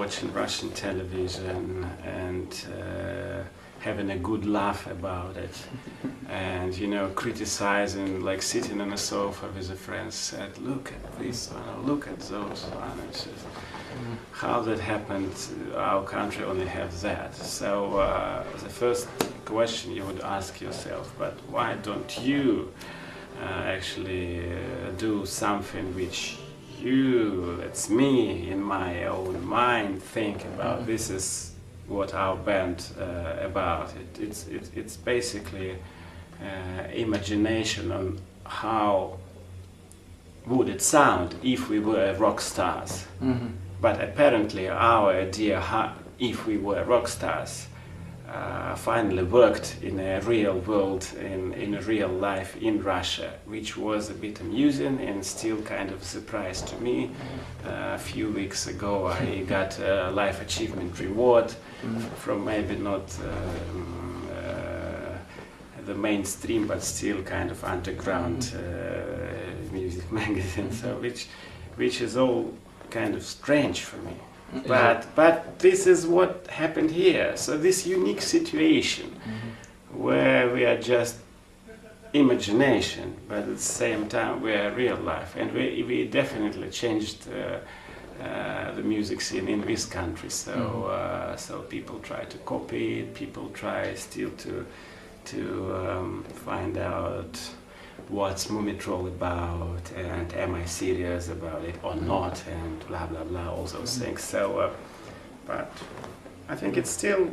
watching Russian television and having a good laugh about it, and criticizing, like sitting on a sofa with a friend, said, "Look at this one, or look at those one." It's just, how that happened. Our country only has that. So the first question you would ask yourself, but why don't you actually do something which it's me in my own mind think about? This is what our band about. It's basically imagination on how would it sound if we were rock stars. But apparently our idea if we were rock stars finally worked in a real world, in a real life in Russia, which was a bit amusing and still kind of a surprise to me. A few weeks ago I got a life achievement reward from maybe not the mainstream, but still kind of underground music magazine, so which is all kind of strange for me. But this is what happened here. So this unique situation where we are just imagination, but at the same time we are real life, and we definitely changed the music scene in this country. So so people try to copy it. People try still to find out what's Mumitrol about, and am I serious about it or not, and blah blah blah, all those things. So but I think it's still,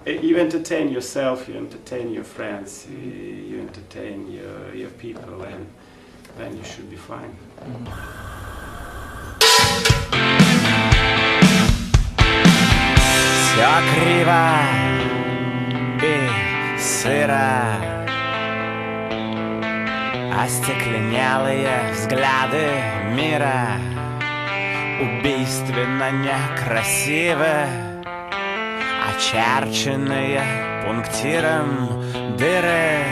you entertain yourself, you entertain your friends, you entertain your people, and then you should be fine. Все криво и сыро, остекленелые взгляды мира, убийственно некрасивы, очерченные пунктиром дыры,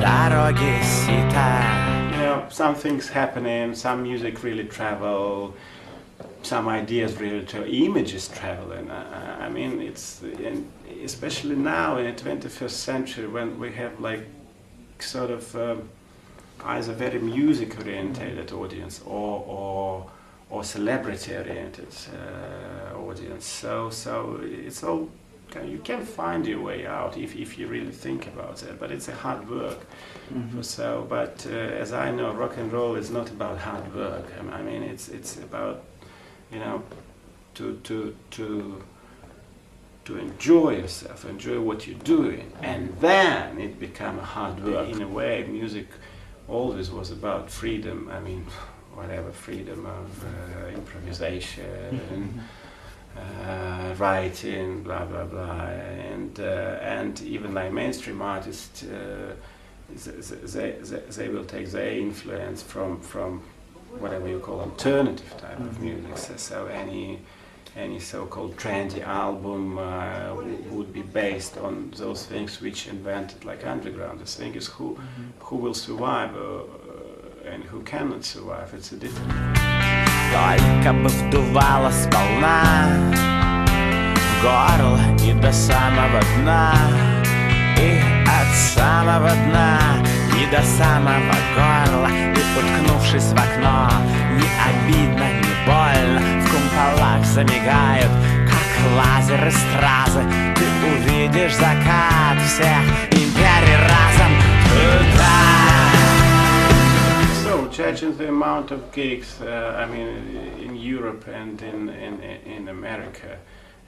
дороги сита. Some things happening, some music really travel, some ideas really travel, images travel, and I mean it's, especially now in the 21st century when we have like sort of either very music oriented audience or celebrity oriented audience. So it's all, you can find your way out if you really think about it, but it's a hard work. So, but as I know, rock and roll is not about hard work. I mean, it's about, to enjoy yourself, enjoy what you're doing, and then it becomes hard work. In a way, music always was about freedom. I mean, whatever, freedom of improvisation, writing, blah blah blah, and even like mainstream artists, they will take their influence from whatever you call alternative type of music. So any so-called trendy album would be based on those things which invented like underground. The thing is who will survive and who cannot survive. It's a different. Только бы вдувало сполна в горло и до самого дна, и от самого дна и до самого горла, и уткнувшись в окно, не обидно, не больно, в кумполах замигают, как лазеры стразы. Ты увидишь закат всех империй разом туда. So, judging the amount of gigs, I mean, in Europe and in America,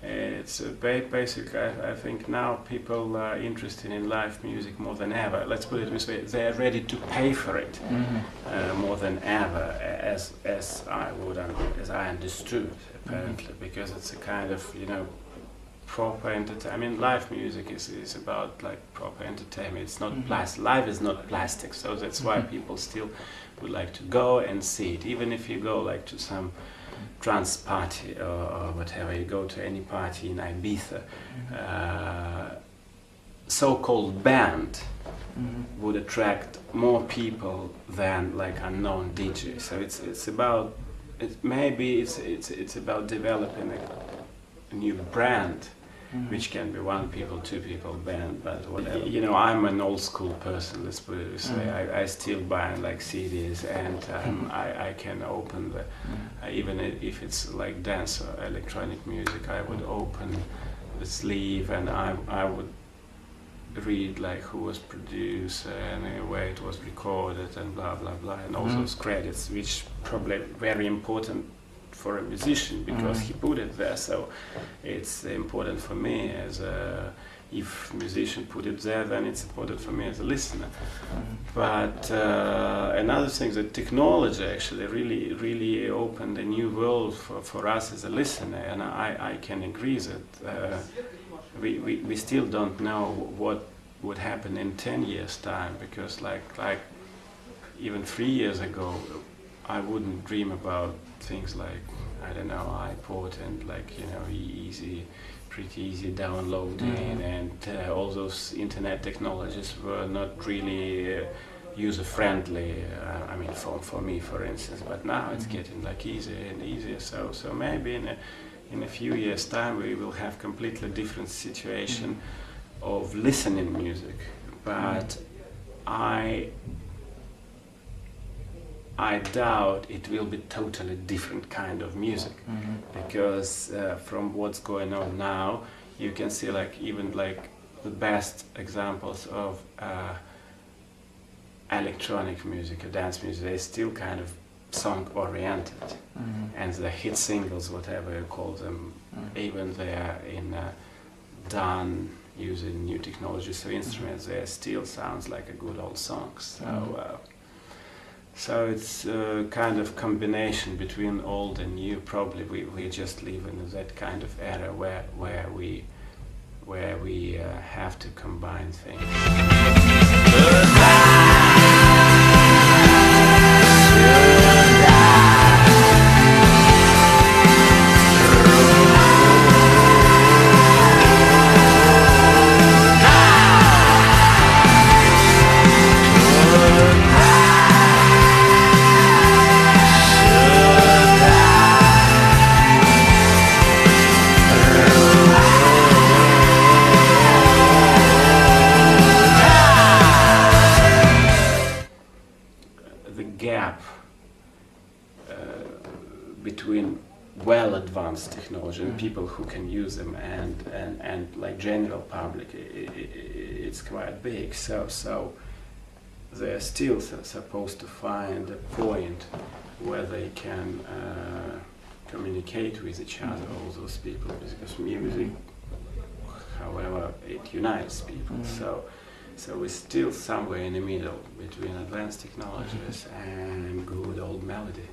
it's basically, I think now people are interested in live music more than ever. Let's put it this way: they're ready to pay for it more than ever, as I understood apparently, because it's a kind of proper entertainment. I mean, live music is about like proper entertainment. It's not plastic. Live is not plastic, so that's why people still would like to go and see it. Even if you go like to some trance party or whatever, you go to any party in Ibiza, so-called band would attract more people than like unknown DJ. So it's about maybe it's about developing a new brand, which can be one people, two people band, but whatever. You know, I'm an old school person. Let's put it this way. I still buy like CDs, and I can open the even if it's like dance or electronic music, I would open the sleeve and I would read like who was producer and where it was recorded and blah blah blah, and all those credits, which probably very important for a musician because he put it there. So it's important for me as a, if musician put it there, then it's important for me as a listener. But another thing, that technology actually really opened a new world for us as a listener, and I can agree that we still don't know what would happen in 10 years time, because like even 3 years ago I wouldn't dream about things like, I don't know, iPod and like, you know, pretty easy downloading, and all those internet technologies were not really user-friendly. I mean, for me, for instance. But now it's getting like easier and easier. So maybe in a few years' time we will have completely different situation of listening music. But I doubt it will be totally different kind of music, because from what's going on now, you can see like even like the best examples of electronic music or dance music, they're still kind of song oriented, and the hit singles, whatever you call them, even they are done using new technologies or instruments, they still sounds like a good old songs. So it's a kind of combination between old and new. Probably we just live in that kind of era where we have to combine things. Gap between well-advanced technology and people who can use them and like general public, it's quite big. So they're still supposed to find a point where they can communicate with each other, all those people, because music, however, it unites people. So we're still somewhere in the middle between advanced technologies and good old melody.